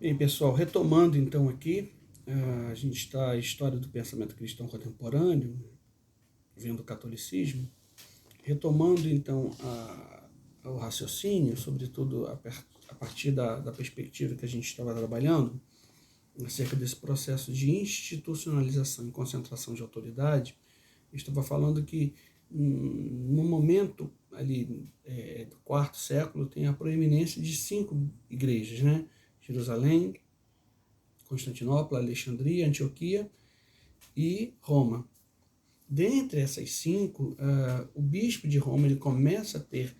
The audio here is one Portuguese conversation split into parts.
Bem, pessoal, retomando então aqui, a gente está a história do pensamento cristão contemporâneo, vendo o catolicismo, retomando então o raciocínio, sobretudo a partir da perspectiva que a gente estava trabalhando, acerca desse processo de institucionalização e concentração de autoridade. Eu estava falando que no momento ali do quarto século tem a proeminência de 5 igrejas, né? Jerusalém, Constantinopla, Alexandria, Antioquia e Roma. Dentre essas 5, o bispo de Roma ele começa a ter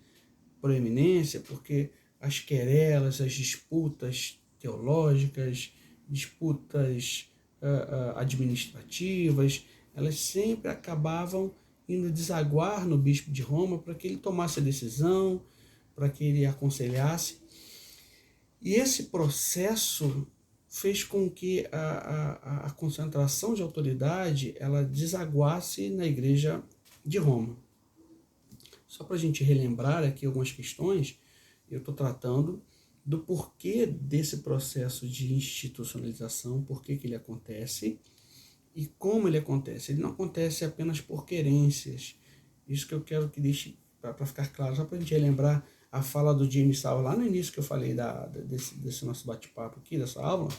proeminência porque as querelas, as disputas teológicas, disputas administrativas, elas sempre acabavam indo desaguar no bispo de Roma para que ele tomasse a decisão, para que ele aconselhasse. E esse processo fez com que a concentração de autoridade ela desaguasse na Igreja de Roma. Só para a gente relembrar aqui algumas questões, eu estou tratando do porquê desse processo de institucionalização, por que ele acontece e como ele acontece. Ele não acontece apenas por querências. Isso que eu quero que deixe para ficar claro, só para a gente relembrar a fala do James Sal lá no início que eu falei desse nosso bate-papo aqui, dessa aula,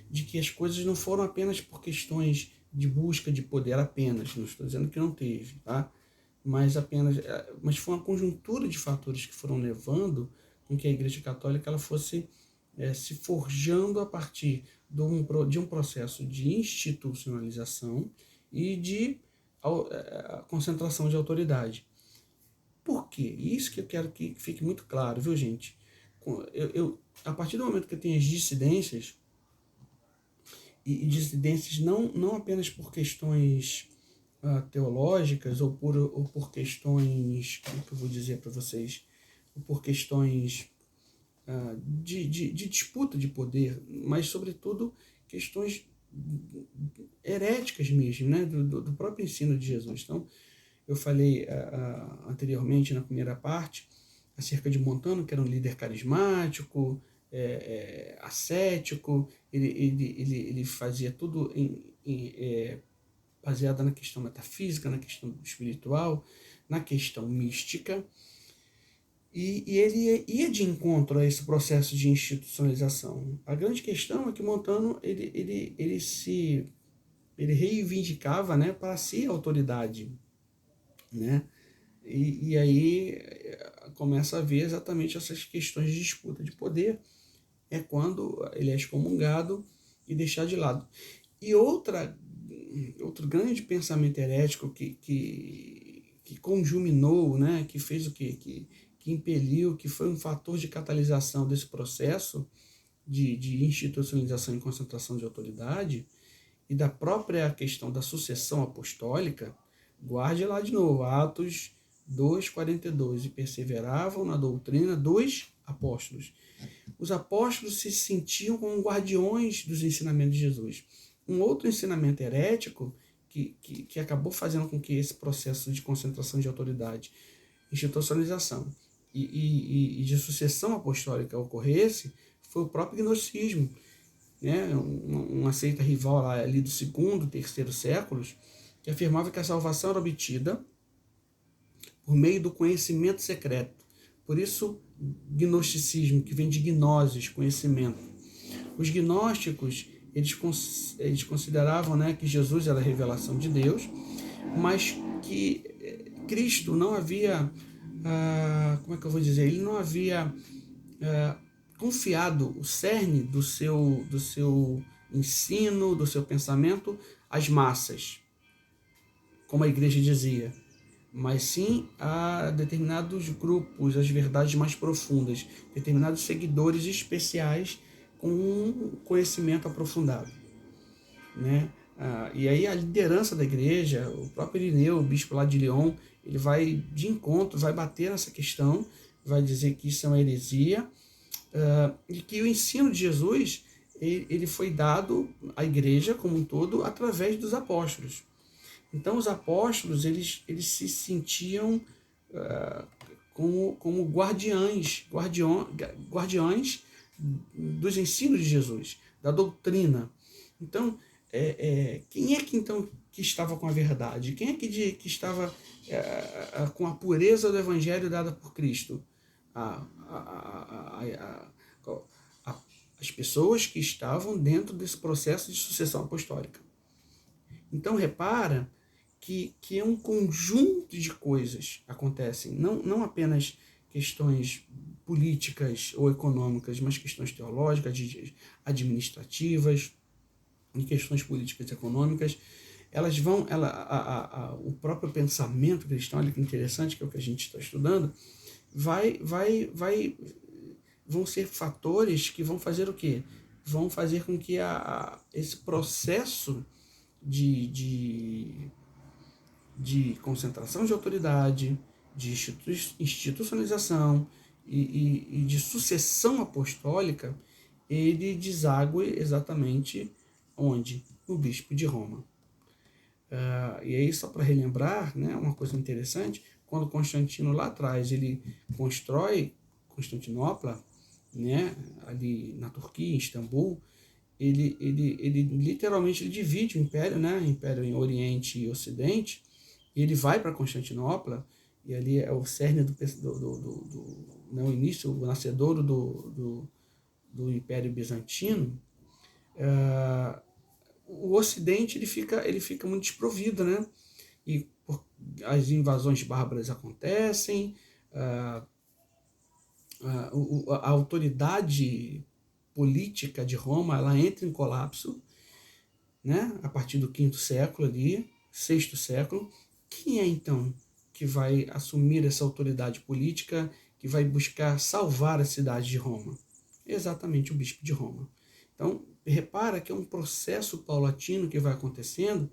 de que as coisas não foram apenas por questões de busca de poder apenas, não estou dizendo que não teve, tá? Mas foi uma conjuntura de fatores que foram levando com que a Igreja Católica ela fosse se forjando a partir de um processo de institucionalização e de concentração de autoridade. Por quê? Isso que eu quero que fique muito claro, viu, gente? A partir do momento que eu tenho as dissidências, e dissidências não apenas por questões teológicas ou por questões, como que eu vou dizer para vocês, ou por questões de disputa de poder, mas sobretudo questões heréticas mesmo, né, do próprio ensino de Jesus. Então, eu falei anteriormente na primeira parte acerca de Montano, que era um líder carismático, ascético, ele fazia tudo baseado na questão metafísica, na questão espiritual, na questão mística, e ele ia de encontro a esse processo de institucionalização. A grande questão é que Montano ele reivindicava, né, para si a autoridade, né? E aí começa a ver exatamente essas questões de disputa de poder, é quando ele é excomungado e deixado de lado. E outro grande pensamento herético que conjuminou, né, que fez o quê? Que impeliu, que foi um fator de catalisação desse processo de institucionalização e concentração de autoridade e da própria questão da sucessão apostólica. Guarde lá de novo, Atos 2:42, e perseveravam na doutrina dos apóstolos. Os apóstolos se sentiam como guardiões dos ensinamentos de Jesus. Um outro ensinamento herético que acabou fazendo com que esse processo de concentração de autoridade, institucionalização e de sucessão apostólica ocorresse foi o próprio gnosticismo, né? Uma seita rival lá, ali do segundo, terceiro séculos, que afirmava que a salvação era obtida por meio do conhecimento secreto. Por isso, gnosticismo, que vem de gnosis, conhecimento. Os gnósticos, eles consideravam, né, que Jesus era a revelação de Deus, mas que Cristo não havia, como é que eu vou dizer, ele não havia confiado o cerne do seu ensino, do seu pensamento às massas, como a igreja dizia, mas sim a determinados grupos, as verdades mais profundas, determinados seguidores especiais com um conhecimento aprofundado, né? E aí a liderança da igreja, o próprio Irineu, o bispo lá de Lyon, ele vai de encontro, vai bater nessa questão, vai dizer que isso é uma heresia, e que o ensino de Jesus ele foi dado à igreja como um todo através dos apóstolos. Então os apóstolos eles se sentiam como guardiães dos ensinos de Jesus, da doutrina. Então, quem é que então que estava com a verdade? Quem é que estava com a pureza do evangelho dada por Cristo? A, a, a, a, as pessoas que estavam dentro desse processo de sucessão apostólica. Então, repara que é um conjunto de coisas acontecem, não apenas questões políticas ou econômicas, mas questões teológicas, administrativas, e questões políticas e econômicas. Elas vão, o próprio pensamento cristão, olha que interessante, que é o que a gente está estudando, vão ser fatores que vão fazer o quê? Vão fazer com que esse processo de concentração de autoridade, de institucionalização e de sucessão apostólica, ele deságue exatamente onde? No bispo de Roma. E aí, só para relembrar, né, uma coisa interessante, quando Constantino lá atrás ele constrói Constantinopla, né, ali na Turquia, em Istambul, ele literalmente ele divide o império, né, império em Oriente e Ocidente, e ele vai para Constantinopla, e ali é o cerne não, o início, o nascedouro do Império Bizantino. O Ocidente ele fica muito desprovido, né? E as invasões bárbaras acontecem, a autoridade política de Roma ela entra em colapso, né? A partir do quinto século ali, sexto século. Quem é então que vai assumir essa autoridade política, que vai buscar salvar a cidade de Roma? Exatamente o bispo de Roma. Então, repara que é um processo paulatino que vai acontecendo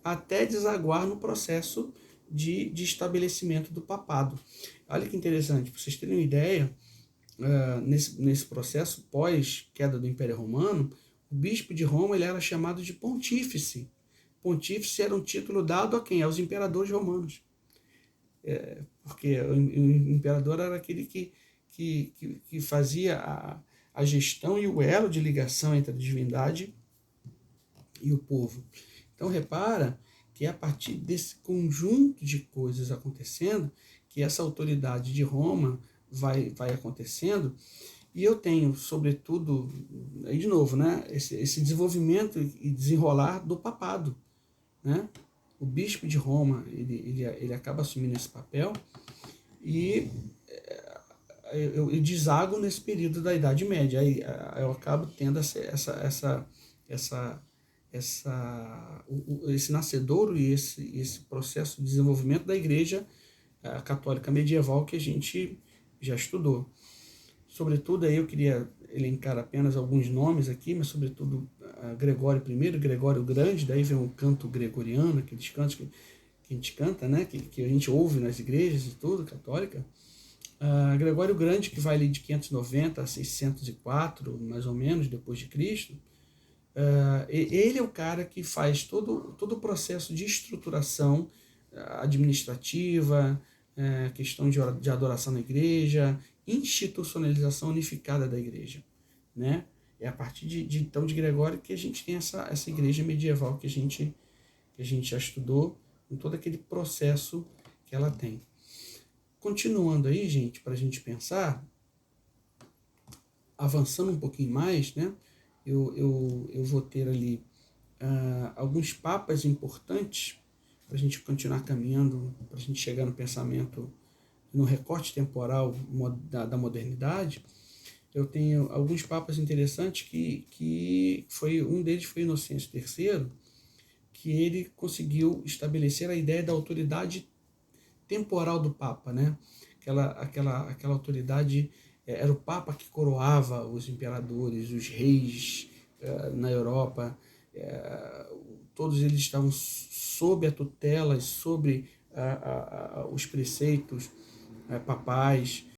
até desaguar no processo de estabelecimento do papado. Olha que interessante, para vocês terem uma ideia, nesse processo pós-queda do Império Romano, o bispo de Roma ele era chamado de pontífice. Pontífice era um título dado a quem? Aos imperadores romanos. Porque o imperador era aquele que fazia a gestão e o elo de ligação entre a divindade e o povo. Então, repara que é a partir desse conjunto de coisas acontecendo que essa autoridade de Roma vai acontecendo. E eu tenho, sobretudo, aí de novo, né, esse desenvolvimento e desenrolar do papado. Né? O bispo de Roma ele acaba assumindo esse papel e eu desago nesse período da Idade Média. Aí eu acabo tendo esse nascedouro e esse processo de desenvolvimento da Igreja Católica Medieval que a gente já estudou. Sobretudo, aí eu queria elencar apenas alguns nomes aqui, mas sobretudo Gregório I, Gregório o Grande, daí vem o canto gregoriano, aqueles cantos que a gente canta, né, que a gente ouve nas igrejas e tudo, católica. Gregório o Grande, que vai ali de 590 a 604, mais ou menos, depois de Cristo, ele é o cara que faz todo o processo de estruturação administrativa, questão de adoração na igreja, institucionalização unificada da igreja, né? É a partir então de Gregório que a gente tem essa igreja medieval que a gente já estudou, com todo aquele processo que ela tem. Continuando aí, gente, para a gente pensar, avançando um pouquinho mais, né? Eu vou ter ali alguns papas importantes para a gente continuar caminhando, para a gente chegar no pensamento, no recorte temporal da modernidade. Eu tenho alguns papas interessantes que um deles foi Inocêncio III, que ele conseguiu estabelecer a ideia da autoridade temporal do Papa, né? Aquela autoridade, era o Papa que coroava os imperadores, os reis na Europa, todos eles estavam sob a tutela, sobre os preceitos papais,